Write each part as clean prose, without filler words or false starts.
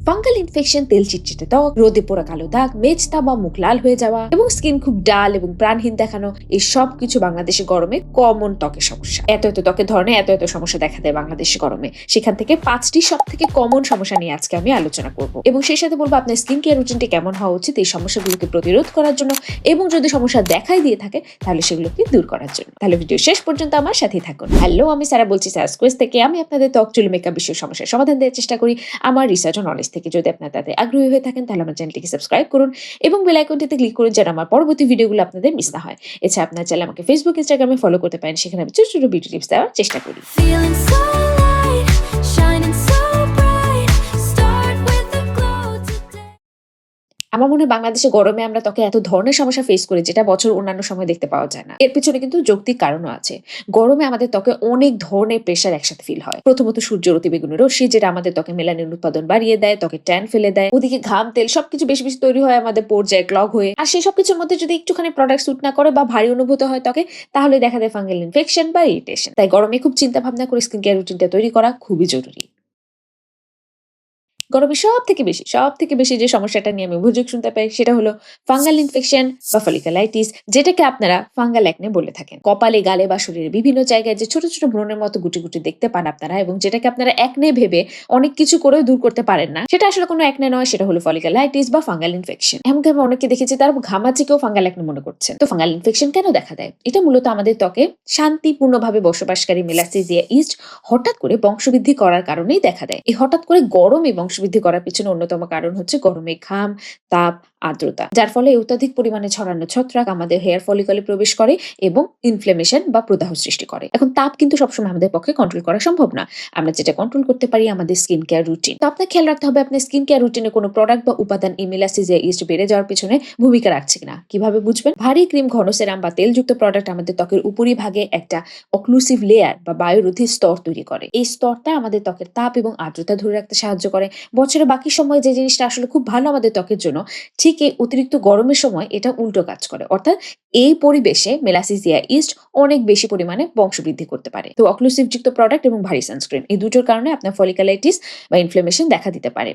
Fungal infection, তেল চিটচিটে ত্বক, রোদে পোড়া কালো দাগ, মেজতা বা মুখ লাল হয়ে যাওয়া এবং স্কিন খুব ডাল এবং প্রাণহীন দেখানো, এই সব কিছু বাংলাদেশে গরমে কমন ত্বকের সমস্যা। এত ত্বকের ধরনে এত সমস্যা দেখা দেয় বাংলাদেশে গরমে। সেখান থেকে 5টি সব থেকে কমন সমস্যা নিয়ে আজকে আমি আলোচনা করব এবং সেই সাথে বলবো আপনার স্কিন কেয়ার রুটিনটি কেমন হওয়া উচিত এই সমস্যাগুলোকে প্রতিরোধ করার জন্য এবং যদি সমস্যা দেখাই দিয়ে থাকে তাহলে সেগুলোকে দূর করার জন্য। তাহলে ভিডিও শেষ পর্যন্ত আমার সাথেই থাকুন। হ্যালো, আমি সারা বলছি সারাস কোয়েস থেকে। আমি আপনাদের ত্বক, চুল, মেকআপ বিষয়ক সমস্যার সমাধান দেওয়ার চেষ্টা করি আমার রিসার্চ ও নলেজ থেকে। যদি আপনারা তাতে আগ্রহী হয়ে থাকেন তাহলে আমার চ্যানেলটিকে সাবস্ক্রাইব করুন এবং বেল আইকনটিতে ক্লিক করুন যেন আমার পরবর্তী ভিডিওগুলো আপনাদের মিস না হয়। এছাড়া আপনার চাইলে আমাকে ফেসবুক, ইনস্টাগ্রামে ফলো করতে পারেন। সেখানে আমি ছোট ছোট বিউটি টিপস দেওয়ার চেষ্টা করি। আমার মনে হয় বাংলাদেশে গরমে আমরা ত্বকে এত ধরনের সমস্যা ফেস করি যেটা বছর অন্যান্য সময় দেখতে পাওয়া যায় না। এর পিছনে কিন্তু যৌক্তিক কারণও আছে। গরমে আমাদের ত্বকে অনেক ধরনের প্রেশার একসাথে ফিল হয়। প্রথমত সূর্যের অতিবেগুনি রশ্মি, যেটা আমাদের ত্বকে মেলানিন উৎপাদন বাড়িয়ে দেয়, ত্বকে ট্যান ফেলে দেয়। ওদিকে ঘাম, তেল সবকিছু বেশি বেশি তৈরি হয় আমাদের পর্যায়ে ক্লগ হয়ে। আর সেই সবকিছুর মধ্যে যদি একটুখানি প্রোডাক্ট স্যুট না করে বা ভারী অনুভূত হয় ত্বকে, তাহলে দেখা দেয় ফাঙ্গাল ইনফেকশন বা ইরিটেশন। তাই গরমে খুব চিন্তা ভাবনা করে স্কিন কেয়ার রুটিনটা তৈরি করা খুবই জরুরি। গরমে সব থেকে বেশি যে সমস্যাটা নিয়ে আমি অভিযোগ শুনতে পাই সেটা হলো ফাঙ্গাল ইনফেকশন বা ফলিকুলাইটিস, যেটাকে আপনারা ফাঙ্গাল অ্যাকনে বলে থাকেন। কপালে, গালে বা শরীরের বিভিন্ন জায়গায় যে ছোট ছোট ব্রণের মতো গুটি গুটি দেখতে পান আপনারা এবং যেটাকে আপনারা অ্যাকনে ভেবে অনেক কিছু করেও দূর করতে পারেন না, সেটা আসলে কোনো অ্যাকনে নয়, সেটা হলো ফলিকুলাইটিস বা ফাঙ্গাল ইনফেকশন। এমনকি আমি অনেকে দেখেছি তারা ঘামাচিকেও ফাঙ্গাল অ্যাকনে মনে করছেন। তো ফাঙ্গাল ইনফেকশন কেন দেখা দেয়? এটা মূলত আমাদের ত্বকে শান্তিপূর্ণভাবে বসবাসকারী মেলাসিজিয়া ইস্ট হঠাৎ করে বংশবৃদ্ধি করার কারণেই দেখা দেয়। এই হঠাৎ করে গরমে বংশবৃদ্ধি করার পিছনে অন্যতম কারণ হচ্ছে গরমে ঘাম, তাপ, আর্দ্রতা, যার ফলে অত্যাধিক পরিমাণে ছড়ানো ছত্রাক আমাদের হেয়ার ফলিকলে প্রবেশ করে এবং ইনফ্লেমেশন বা প্রদাহ সৃষ্টি করে। এখন তাপ কিন্তু সবসময় আমাদের পক্ষে কন্ট্রোল করা সম্ভব না। আমরা যেটা কন্ট্রোল করতে পারি আমাদের স্কিন কেয়ার রুটিন। তো আপনার খেয়াল রাখতে হবে আপনার স্কিন কেয়ার রুটিনে কোনো প্রোডাক্ট বা উপাদান এই মেলাসিজিয়া ইস্ট বেড়ে যাওয়ার পিছনে ভূমিকা রাখছে কিনা। কিভাবে বুঝবেন? ভারী ক্রিম, ঘন সেরাম বা তেলযুক্ত প্রোডাক্ট আমাদের ত্বকের উপরিভাগে একটা অক্লুসিভ লেয়ার বা বায়ুরোধী স্তর তৈরি করে। এই স্তরটা আমাদের ত্বকের তাপ এবং আর্দ্রতা ধরে রাখতে সাহায্য করে। বছরের বাকি সময় যে জিনিসটা আসলে খুব ভালো আমাদের ত্বকের জন্য, ঠিক এই অতিরিক্ত গরমের সময় এটা উল্টো কাজ করে। অর্থাৎ এই পরিবেশে মেলাসিজিয়া ইস্ট অনেক বেশি পরিমাণে বংশবৃদ্ধি করতে পারে। তো অক্লুসিভ যুক্ত প্রোডাক্ট এবং ভারী সানস্ক্রিন, এই দুটোর কারণে আপনার ফলিকুলাইটিস বা ইনফ্লেমেশন দেখা দিতে পারে।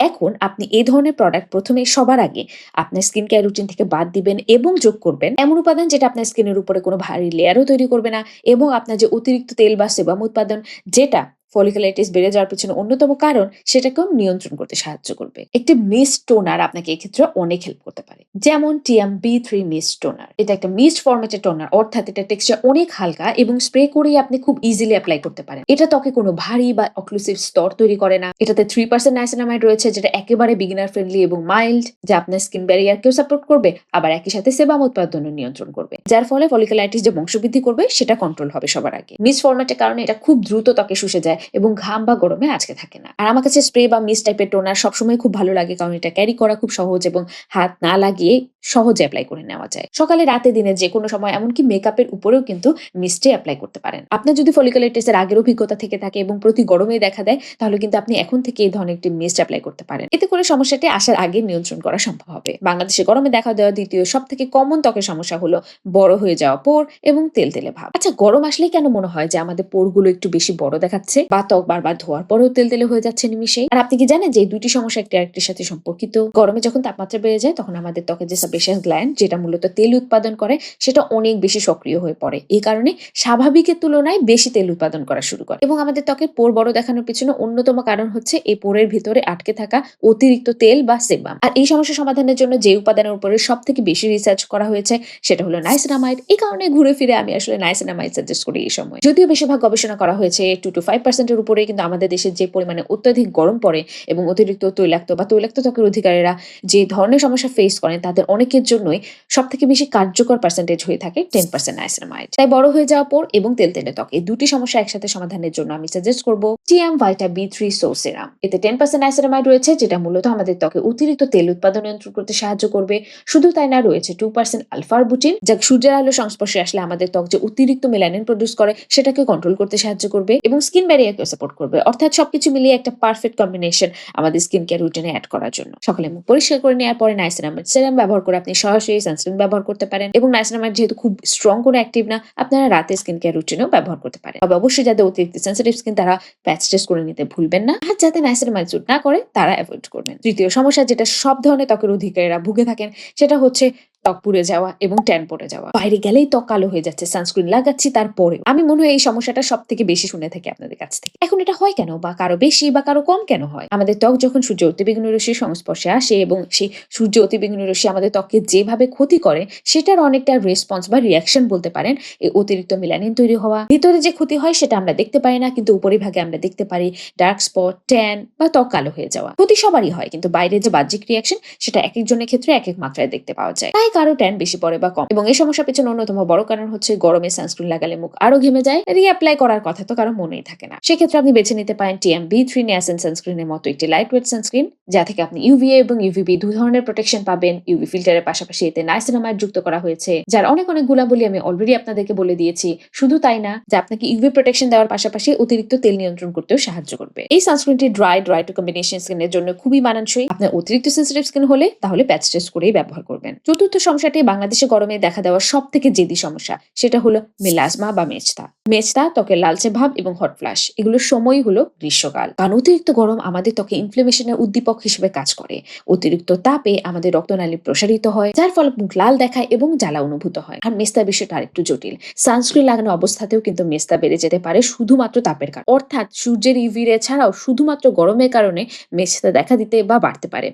এখন আপনি এই ধরনের প্রোডাক্ট প্রথমে সবার আগে আপনার স্কিন কেয়ার রুটিন থেকে বাদ দিবেন এবং যোগ করবেন এমন উপাদান যেটা আপনার স্কিনের উপরে কোনো ভারী লেয়ারও তৈরি করবে না এবং আপনার যে অতিরিক্ত তেল বা সেবাম উৎপাদন, যেটা ফলিকুলাইটিস বেড়ে যাওয়ার পিছনে অন্যতম কারণ, সেটাকেও নিয়ন্ত্রণ করতে সাহায্য করবে। একটি মিস্ট টোনার আপনাকে এক্ষেত্রে অনেক হেল্প করতে পারে, যেমন TMB3 মিস্ট টোনার। এটা একটা মিস্ট ফরম্যাটের টোনার, অর্থাৎ এটা টেক্সচার অনেক হালকা এবং স্প্রে করেই আপনি খুব ইজিলি অ্যাপ্লাই করতে পারেন। এটা ত্বকে কোনো ভারী বা অক্লুসিভ স্তর তৈরি করে না। এটাতে 3% নাইসিনামাইড রয়েছে, যেটা একেবারে বিগিনার ফ্রেন্ডলি এবং মাইল্ড, যা আপনার স্কিন ব্যারিয়ারকেও সাপোর্ট করবে, আবার একই সাথে সেবাম উৎপাদনও নিয়ন্ত্রণ করবে, যার ফলে ফলিকুলাইটিস যে বংশবৃদ্ধি করবে সেটা কন্ট্রোল হবে সবার আগে। মিস্ট ফরম্যাটের কারণে এটা খুব দ্রুত ত্বকে শুষে যায় এবং ঘাম বা গরমে আটকে থাকে না। আর আমার কাছে স্প্রে বা মিস্ট টাইপের টোনার সবসময় খুব ভালো লাগে, কারণ এটা ক্যারি করা খুব সহজ এবং হাত না লাগিয়ে সহজে অ্যাপ্লাই করে নেওয়া যায়। সকালে, রাতে, দিনে যে কোনো সময়, এমনকি মেকআপের উপরেও কিন্তু মিস্টে অ্যাপ্লাই করতে পারেন। আপনার যদি ফলিকুলাইটিসের আগের অভিজ্ঞতা থেকে থাকে এবং প্রতি গরমেই দেখা দেয়, তাহলে কিন্তু আপনি এখন থেকে এই ধরনের একটি মিস্ট অ্যাপ্লাই করতে পারেন। এতে করে সমস্যাটি আসার আগে নিয়ন্ত্রণ করা সম্ভব হবে। বাংলাদেশে গরমে দেখা দেওয়া দ্বিতীয় সব থেকে কমন ত্বকের সমস্যা হলো বড় হয়ে যাওয়া পোর এবং তেলতেলে ভাব। আচ্ছা, গরম আসলেই কেন মনে হয় যে আমাদের পোরগুলো একটু বেশি বড় দেখাচ্ছে বা ত্বক বারবার ধোয়ার পরেও তেলতেলে হয়ে যাচ্ছে নিমিশেই? আর আপনি কি জানেন যে এই দুটি সমস্যা একটি আরেকটির সাথে সম্পর্কিত? গরমে যখন তাপমাত্রা বেড়ে যায় তখন আমাদের ত্বকের যে সাবেশিয়াস গ্ল্যান্ড, যেটা মূলত তেল উৎপাদন করে, সেটা অনেক বেশি সক্রিয় হয়ে পড়ে। এই কারণে স্বাভাবিকের তুলনায় বেশি তেল উৎপাদন করা শুরু করে এবং আমাদের ত্বকের পোর বড় দেখানোর পিছনে অন্যতম কারণ হচ্ছে এই পোরের ভিতরে আটকে থাকা অতিরিক্ত তেল বা সেবাম। আর এই সমস্যা সমাধানের জন্য যে উপাদানের উপরে সব থেকে বেশি রিসার্চ করা হয়েছে সেটা হলো নাইসিনামাইড। এই কারণে ঘুরে ফিরে আমি আসলে নাইসিনামাইড সাজেস্ট করি এই সময়। যদিও বেশিরভাগ গবেষণা করা হয়েছে 2 to 5% এর উপরে, কিন্তু আমাদের দেশে যে পরিমাণে অত্যধিক গরম পড়ে এবং অতিরিক্ত তৈলাক্ত বা তৈলাক্ত ত্বকের অধিকারীরা যে ধরনের সমস্যা ফেস করেন, তাদের অনেকের জন্যই সব থেকে বেশি কার্যকর পার্সেন্টেজ হয়ে থাকে 10% নাইসিনামাইড। তাই বড় হয়ে যাওয়া পোর এবং তেলতেলে ত্বক, এই দুটি সমস্যা একসাথে সমাধানের জন্য আমি সাজেস্ট করব TMVitaB3 সো সেরাম। এতে 10% নাইসিনামাইড রয়েছে, যেটা মূলত আমাদের ত্বকে অতিরিক্ত তেল উৎপাদন নিয়ন্ত্রণ করতে সাহায্য করবে। শুধু তাই না, রয়েছে 2% আলফা বুটিন, যা সূর্যের আলো সংস্পর্শে আসলে আমাদের ত্বক যে অতিরিক্ত মেলানিন প্রডিউস করে সেটাকে কন্ট্রোল করতে সাহায্য করবে এবং স্কিন ব্যারিয়ার ব্যারিয়ারকে সাপোর্ট করবে। অর্থাৎ সবকিছু মিলিয়ে একটা পারফেক্ট কম্বিনেশন আমাদের স্কিন কেয়ার রুটিনে এড করার জন্য। সকালে মুখ পরিষ্কার করে নেওয়ার পরে নাইসিনামাইড সেরাম ব্যবহার করে আপনি সরাসরি সানস্ক্রিন ব্যবহার করতে পারেন এবং নাইসিনামাইড যেহেতু খুব স্ট্রং কোনো অ্যাক্টিভ না, আপনারা রাতে স্কিন কেয়ার রুটিনেও ব্যবহার করতে পারেন। তবে অবশ্যই যাদের অতিরিক্ত সেনসিটিভ স্কিন তারা প্যাচ টেস্ট করে নিতে ভুলবেন না, আর যাতে নাইসিনামাইড স্যুট না করে তারা অ্যাভয়েড করবেন। তৃতীয় সমস্যা যেটা সব ধরনের ত্বকের অধিকারীরা ভুগে থাকেন, সেটা হচ্ছে ত্বক পুড়ে যাওয়া এবং ট্যান পড়ে যাওয়া। বাইরে গেলেই ত্বক কালো হয়ে যাচ্ছে, সানস্ক্রিন লাগাচ্ছি তারপরেও। আমি মনে হয় এই সমস্যাটা সব থেকে বেশি শুনে থাকি আপনাদের কাছ থেকে। এখন এটা হয় কেন, বা কারো বেশি বা কারো কম কেন হয়? আমাদের ত্বক যখন সূর্য অতিবেগুনি রশ্মির সংস্পর্শে আসে এবং সেই সূর্য অতিবেগুনি রশ্মি আমাদের ত্বককে যেভাবে ক্ষতি করে, সেটার অনেকটা রেসপন্স বা রিয়াকশন বলতে পারেন এই অতিরিক্ত মেলানিন তৈরি হওয়া। ভিতরে যে ক্ষতি হয় সেটা আমরা দেখতে পাই না, কিন্তু উপরিভাগে আমরা দেখতে পারি ডার্ক স্পট, ট্যান বা ত্বক কালো হয়ে যাওয়া। ক্ষতি সবারই হয়, কিন্তু বাইরে যে বাহ্যিক রিয়াকশন সেটা এক একজনের ক্ষেত্রে এক এক মাত্রায় দেখতে পাওয়া যায়। তাই কারো ট্যান বেশি পড়ে বা কম। এবং এই সমস্যার পেছনে অন্যতম বড় কারণ হচ্ছে গরমে সানস্ক্রিন লাগালে মুখ আরো ঘেমে যায়, রিঅ্যাপ্লাই করার কথা তো কারো মনেই থাকে না। সেক্ষেত্রে আপনি বেছে নিতে পারেন TMB3 নিয়াসিন সানস্ক্রিনের মতো একটি লাইট ওয়েট সানস্ক্রিন, যা থেকে আপনি UVA এবং UVB দুই ধরনের প্রোটেকশন পাবেন। UV ফিল্টারের পাশাপাশি এতে নাইসিনামাইড যুক্ত করা হয়েছে, যার অনেক গুণাবলী আমি অলরেডি আপনাদেরকে বলে দিয়েছি। শুধু তাই না, যা আপনাকে UV প্রোটেকশন দেওয়ার পাশাপাশি অতিরিক্ত তেল নিয়ন্ত্রণ করতেও সাহায্য করবে। এই সানস্ক্রিনটি ড্রাই টু কম্বিনেশন স্কিনের জন্য খুবই মানানসই। আপনার অতিরিক্ত সেনসিটিভ স্কিন হলে তাহলে প্যাচ টেস্ট করেই ব্যবহার করবেন। চতুর্থ সমস্যাটি বাংলাদেশে গরমে দেখা দেওয়া সব থেকে জেদি সমস্যা, সেটা হলো মেলাজমা বা মেচতা। মেচতা, ত্বকের লালচে ভাব এবং হট ফ্লাশ, এগুলোর সময়ই হলো গ্রীষ্মকাল। কারণ অতিরিক্ত গরম আমাদের ত্বকে ইনফ্লেমেশনের উদ্দীপক হিসেবে কাজ করে। অতিরিক্ত তাপে আমাদের রক্তনালী প্রসারিত হয়, যার ফলে মুখ লাল দেখায় এবং জ্বালা অনুভূত হয়। আর মেস্তার বিষয়টা আরেকটু জটিল। সানস্ক্রিন লাগানো অবস্থাতেও কিন্তু মেস্তা বেড়ে যেতে পারে শুধুমাত্র তাপের কারণে। অর্থাৎ সূর্যের UV রে ছাড়াও শুধুমাত্র গরমের কারণে মেস্তা দেখা দিতে বা বাড়তে পারে।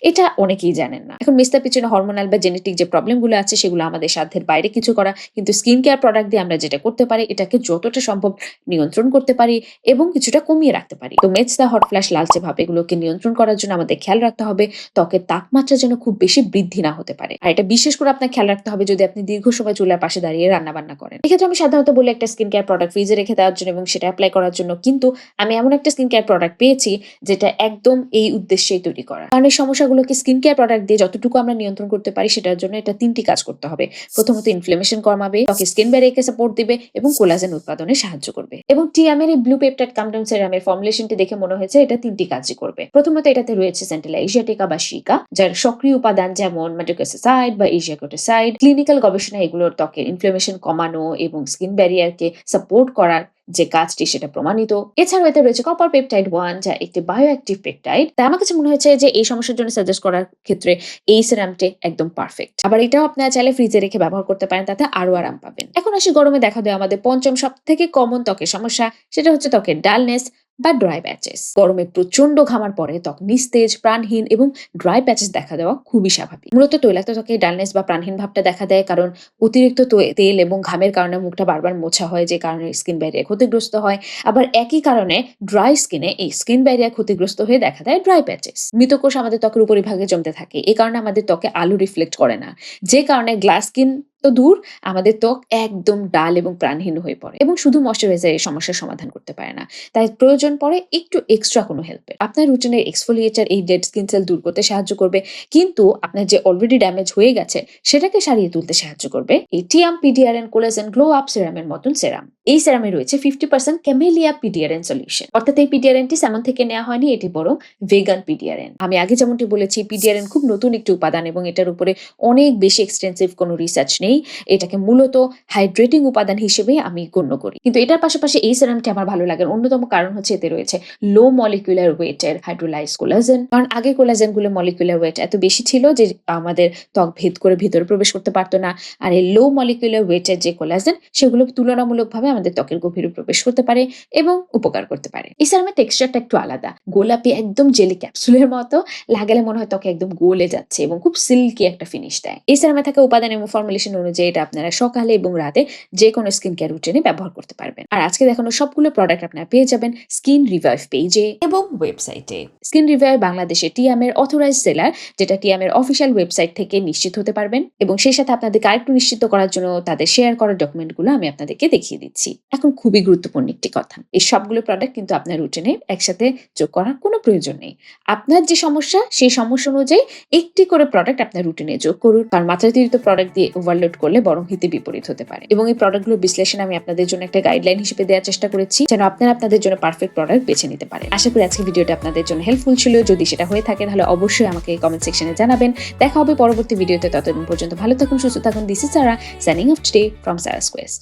এটা অনেকেই জানেন না। এখন মেস্তার পিছনে হরমোনাল বা জেনেটিক যে প্রবলেমগুলো আছে সেগুলো আমাদের সাধ্যের বাইরে কিছু করা, কিন্তু স্কিন কেয়ার প্রোডাক্ট দিয়ে আমরা যেটা করতে পারি, এটাকে যতটা সম্ভব নিয়ন্ত্রণ করতে পারি এবং কিছুটা কমিয়ে রাখতে পারি। তো মেচতা, হট ফ্ল্যাশ, লালচে ভাব এগুলোকে নিয়ন্ত্রণ করার জন্য আমাদের খেয়াল রাখতে হবে ত্বকের তাপমাত্রা যেন খুব বেশি বৃদ্ধি না হতে পারে। আর এটা বিশেষ করে আপনার খেয়াল রাখতে হবে যদি আপনি দীর্ঘ সময় চুলার পাশে দাঁড়িয়ে রান্না বান্না করেন। এক্ষেত্রে আমি সাধারণত বলি একটা স্কিন কেয়ার প্রোডাক্ট ফ্রিজে রেখে দেওয়ার জন্য এবং সেটা অ্যাপ্লাই করার জন্য, কিন্তু আমি এমন একটা স্কিন কেয়ার প্রোডাক্ট পেয়েছি যেটা একদম এই উদ্দেশ্যেই তৈরি করা। কারণ এই সমস্যাগুলোকে স্কিন কেয়ার প্রোডাক্ট দিয়ে যতটুকু আমরা নিয়ন্ত্রণ করতে পারি সেটার জন্য এটা 3টি কাজ করতে হবে। প্রথমত ইনফ্লেমেশন কমাবে, ত্বকের স্কিন ব্যারিয়ারকে সাপোর্ট দিবে এবং কোলাজেন উৎপাদনে সাহায্য করবে। এবং টিয়ামের এই ব্লু পেপটাইড কামডাউন সেরামের ফর্মুলেশনটি দেখে মনে হয়েছে এটা 3টি কাজই করবে। প্রথমত এটাতে রয়েছে সেন্টেলা এশিয়াটিকা বা শিকা, যার সক্রিয় উপাদান যেমন মেটোকোসাসাইড বা এশিয়াকোটোসাইড। ক্লিনিক্যাল গবেষণায় এগুলোর ত্বকের ইনফ্লেমেশন কমানো এবং স্কিন ব্যারিয়ারকে সাপোর্ট করার যে কাজটি সেটা প্রমাণিত। এছাড়াও এতে রয়েছে কপার পেপটাইড 1, যা একটি বায়োঅ্যাক্টিভ পেপটাইড। তাই আমার কাছে মনে হয়েছে যে এই সমস্যার জন্য সাজেস্ট করার ক্ষেত্রে এই সিরামটি একদম পারফেক্ট। আবার এটাও আপনারা চাইলে ফ্রিজে রেখে ব্যবহার করতে পারেন, তাতে আরো আরাম পাবেন। এখন আসি গরমে দেখা দেয় আমাদের পঞ্চম সব থেকে কমন ত্বকের সমস্যা, সেটা হচ্ছে ত্বকের ডালনেস বা ড্রাই প্যাচেস। গরমে প্রচন্ড ঘামার পরে ত্বক নিস্তেজ, প্রাণহীন এবং ড্রাই প্যাচেস দেখা দেওয়া খুবই স্বাভাবিক। মূলত তৈলাক্ত ত্বকে ডালনেস বা প্রাণহীন ভাবটা দেখা দেয় কারণ অতিরিক্ত তেল এবং ঘামের কারণে মুখটা বারবার মোছা হয়, যে কারণে স্কিন ব্যারিয়ার ক্ষতিগ্রস্ত হয়। আবার একই কারণে ড্রাই স্কিনে এই স্কিন ব্যারিয়ার ক্ষতিগ্রস্ত হয়ে দেখা দেয় ড্রাই প্যাচেস। মৃতকোষ আমাদের ত্বকের উপরিভাগে জমতে থাকে, এই কারণে আমাদের ত্বকে আলো রিফ্লেক্ট করে না, যে কারণে গ্লাস স্কিন তো দূর, আমাদের ত্বক একদম ডাল এবং প্রাণহীন হয়ে পড়ে এবং শুধু ময়শ্চারাইজার এই সমস্যার সমাধান করতে পারে না। তাই প্রয়োজন পড়ে একটু এক্সট্রা কোনো হেল্পে। আপনার রুটিনের এক্সফোলিয়েটার এই ডেড স্কিন সেল দূর করতে সাহায্য করবে, কিন্তু আপনার যে অলরেডি ড্যামেজ হয়ে গেছে সেটাকে সারিয়ে তুলতে সাহায্য করবে এই টিয়াম PDRN কোলাজেন গ্লো আপ সেরামের মতন সেরাম। এই সেরামে রয়েছে 50% ক্যামেলিয়া PDRN সলিউশন। অর্থাৎ এই PDRNটি স্যামন থেকে নেওয়া হয়নি, এটি বরং ভেগান PDRN। আমি আগে যেমনটি বলেছি, PDRN খুব নতুন একটি উপাদান এবং এটার উপরে অনেক বেশি এক্সটেন্সিভ কোনো রিসার্চ নেই। এটাকে মূলত হাইড্রেটিং উপাদান হিসেবে আমি গণ্য করি, কিন্তু এটার পাশাপাশি এই সেরামটি আমার ভালো লাগার অন্যতম কারণ হচ্ছে এতে রয়েছে লো মলিকুলার ওয়েটের হাইড্রোলাইজ কোলাজেন। কারণ আগে কোলাজেন গুলো মলিকুলার ওয়েট এত বেশি ছিল যে আমাদের ত্বক ভেদ করে ভিতরে প্রবেশ করতে পারতো না, আর এই লো মলিকুলার ওয়েটের যে কোলাজেন সেগুলো তুলনামূলকভাবে আমাদের ত্বকের গভীরে প্রবেশ করতে পারে এবং উপকার করতে পারে। এই সেরামের টেক্সচারটা একটু আলাদা, গোলাপি একদম জেলি ক্যাপসুলের মতো, লাগালে মনে হয় ত্বকে একদম গলে যাচ্ছে এবং খুব সিল্কি একটা ফিনিশ দেয়। এই সেরামে থাকা উপাদান এবং ফর্মুলেশন অনুযায়ী এটা আপনারা সকালে এবং রাতে যে কোনো স্কিন কেয়ার রুটিনে ব্যবহার করতে পারবেন। আর আজকে দেখানো সবগুলো প্রোডাক্ট আপনারা পেয়ে যাবেন স্কিন রিভাইভ পেজে এবং ওয়েবসাইটে। স্কিন রিভিউয়ার বাংলাদেশে টিএম-এর অথরাইজড সেলার, যেটা টিএম-এর অফিসিয়াল ওয়েবসাইট থেকে নিশ্চিত হতে পারবেন এবং সেই সাথে আপনাদেরকে আরেকটু নিশ্চিত করার জন্য তাদের শেয়ার করা ডকুমেন্টগুলো আমি আপনাদেরকে দেখিয়ে দিচ্ছি। এখন খুবই গুরুত্বপূর্ণ একটি কথা, এই সবগুলো প্রোডাক্ট কিন্তু আপনার রুটিনে একসাথে যোগ করার কোনো প্রয়োজন নেই। আপনার যে সমস্যা সেই সমস্যা অনুযায়ী একটি করে প্রোডাক্ট আপনার রুটিনে যোগ করুন, কারণ মাত্রাতিরিক্ত প্রোডাক্ট দিয়ে ওভারলোড করলে বরং হিতে বিপরীত হতে পারে। এবং এই প্রোডাক্টগুলোর বিশ্লেষণ আমি আপনাদের জন্য একটা গাইডলাইন হিসেবে দেওয়ার চেষ্টা করেছি, যেন আপনারা আপনাদের জন্য পারফেক্ট প্রোডাক্ট বেছে নিতে পারেন। আশা করি আজকের ভিডিওটা আপনাদের জন্য হেল্পফুল ছিল। যদি সেটা হয়ে থাকে তাহলে অবশ্যই আমাকে কমেন্ট সেকশনে জানাবেন। দেখা হবে পরবর্তী ভিডিওতে। ততদিন পর্যন্ত ভালো থাকুন, সুস্থ থাকুন। This is Sara, signing off today from Sara's Quest.